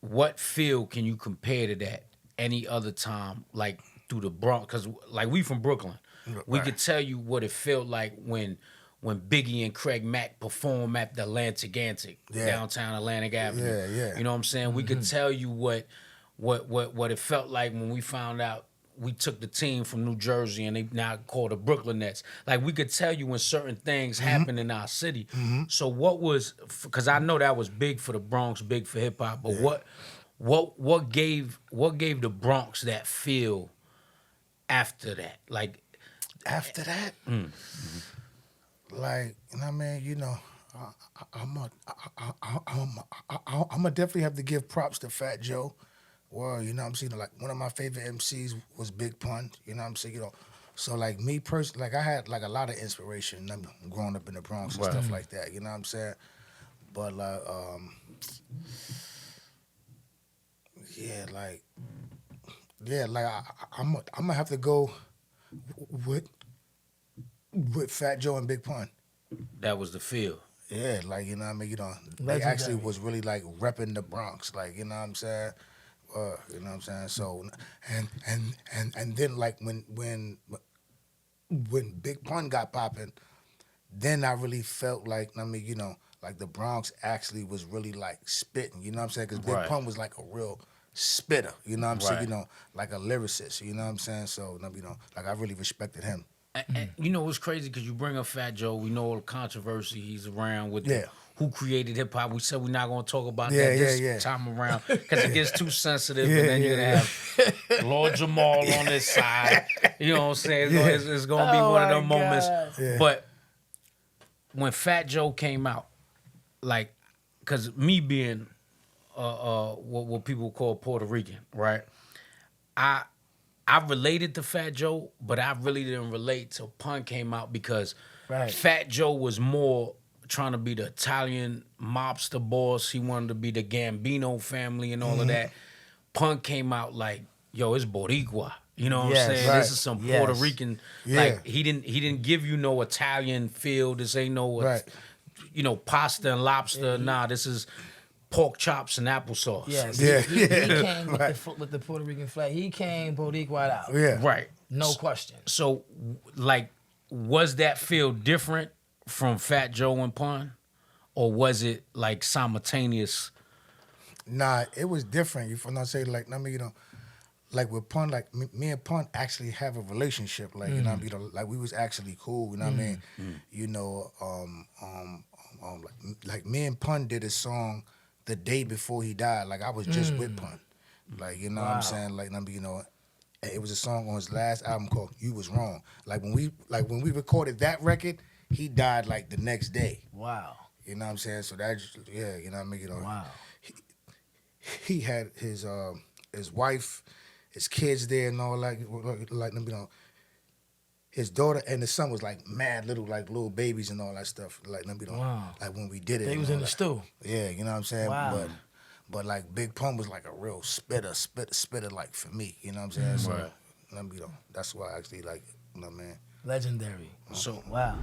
what feel can you compare to that any other time, like through the Bronx? Because like we from Brooklyn, we could tell you what it felt like when Biggie and Craig Mack perform at the Atlantic Antic, downtown Atlantic Avenue. Yeah. You know what I'm saying? We could tell you what it felt like when we found out we took the team from New Jersey and they now called the Brooklyn Nets. Like we could tell you when certain things happen in our city. So what was, because I know that was big for the Bronx, big for hip hop, but what gave the Bronx that feel after that? Like after that, like, you know what I mean, you know, I'm gonna definitely have to give props to Fat Joe. Well, you know what I'm saying? Like, one of my favorite MCs was Big Pun, you know what I'm saying? You know, so like me personally, like I had like a lot of inspiration growing up in the Bronx and stuff like that, you know what I'm saying? But like, I'm gonna have to go with Fat Joe and Big Pun. that was the feel. Yeah, like, you know what I mean? You know, they actually was really like repping the Bronx, like, you know what I'm saying? You know what I'm saying? So, and then like when Big Pun got popping, then I really felt like, I mean, you know, like the Bronx actually was really like spitting, you know what I'm saying? Because Big Pun was like a real spitter, you know what I'm saying? You know, like a lyricist, you know what I'm saying? So, you know, like I really respected him. And you know what's crazy? Because you bring up Fat Joe, we know all the controversy he's around with who created hip hop. We said we're not gonna talk about that this time around because it gets too sensitive, and then you're gonna have Lord Jamal on this side. You know what I'm saying? It's gonna be one of them moments. But when Fat Joe came out, like, because me being what people call Puerto Rican, right? I related to Fat Joe, but I really didn't relate till Pun came out because Fat Joe was more trying to be the Italian mobster boss. He wanted to be the Gambino family and all of that. Pun came out like, yo, it's Boricua. You know what I'm saying? This is some Puerto Rican. Like he didn't give you no Italian feel. This ain't no you know, pasta and lobster. Nah, this is pork chops and applesauce. Yes, he came with the Puerto Rican flag. He came Boricua out. Right. No question. So, like, was that feel different from Fat Joe and Pun? Or was it, like, simultaneous? Nah, it was different. You know what I'm saying? Like, I mean, you know, like with Pun, like me and Pun actually have a relationship. Like, you know, you know, like we was actually cool. You know what I mean? You know, like me and Pun did a song the day before he died. Like I was just with Pun. Like, you know what I'm saying? Like, you know, it was a song on his last album called "You Was Wrong." Like when we recorded that record, he died like the next day. Wow. You know what I'm saying? So that you know what I mean? You know, wow. He had his wife, his kids there and all like you know, his daughter and his son was like mad little babies and all that stuff. Like, you know, like when we did it. They was in the stew. Yeah, you know what I'm saying? Wow. But like Big Pun was like a real spitter like for me. You know what I'm saying? So, you know, that's why I actually like, you know what I mean? Legendary. So wow.